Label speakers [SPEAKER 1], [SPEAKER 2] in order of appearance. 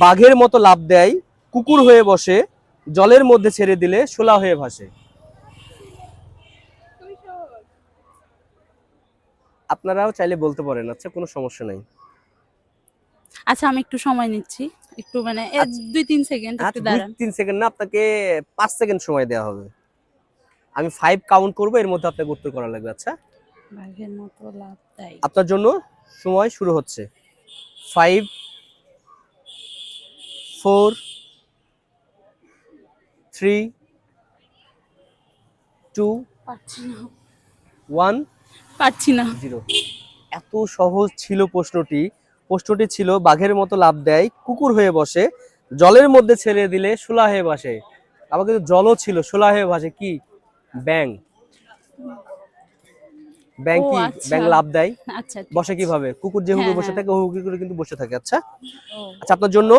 [SPEAKER 1] বাঘের মতো লাফ দেয়, কুকুর হয়ে বসে, জলের মধ্যে ছেড়ে দিলে শোলা হয়ে ভাসে। আপনারাও চাইলে বলতে পারেন, আচ্ছা কোনো সমস্যা নাই।
[SPEAKER 2] আচ্ছা আমি একটু সময় নিচ্ছি, একটু মানে
[SPEAKER 1] আচ্ছা
[SPEAKER 2] 2-3 সেকেন্ড একটু
[SPEAKER 1] আচ্ছা
[SPEAKER 2] দাঁড়ান।
[SPEAKER 1] 2-3 সেকেন্ড না, আপনাকে 5 সেকেন্ড সময় দেওয়া হবে। আমি 5 কাউন্ট করবো, এর মধ্যে আপনাকে উত্তর করা লাগবে। আচ্ছা
[SPEAKER 2] বাঘের মতো লাফ দেয়।
[SPEAKER 1] আপনার জন্য সময় শুরু হচ্ছে। 5 4 3 2
[SPEAKER 2] পারছি না,
[SPEAKER 1] 1
[SPEAKER 2] পারছি না।
[SPEAKER 1] 0। এত সহজ ছিল প্রশ্নটি। প্রশ্নটি ছিল বাঘের মতো লাফ দেয়, কুকুর হয়ে বসে, জলের মধ্যে ছেড়ে দিলে শোলা হয়ে ভাসে। আবার কিন্তু জলও ছিল, শোলা হয়ে ভাসে কি? ব্যাং। ব্যাং
[SPEAKER 2] ও
[SPEAKER 1] কি? ব্যাং
[SPEAKER 2] আচ্ছা
[SPEAKER 1] লাফ দেয়,
[SPEAKER 2] আচ্ছা, ঠিক
[SPEAKER 1] বসে
[SPEAKER 2] আছে।
[SPEAKER 1] কিভাবে? কুকুর যে হুকে
[SPEAKER 2] হ্যাঁ
[SPEAKER 1] বসে
[SPEAKER 2] হ্যাঁ।
[SPEAKER 1] থাকে, ও হুকে করে কিন্তু বসে থাকে। আচ্ছা
[SPEAKER 2] ও
[SPEAKER 1] আচ্ছা আপনার জন্য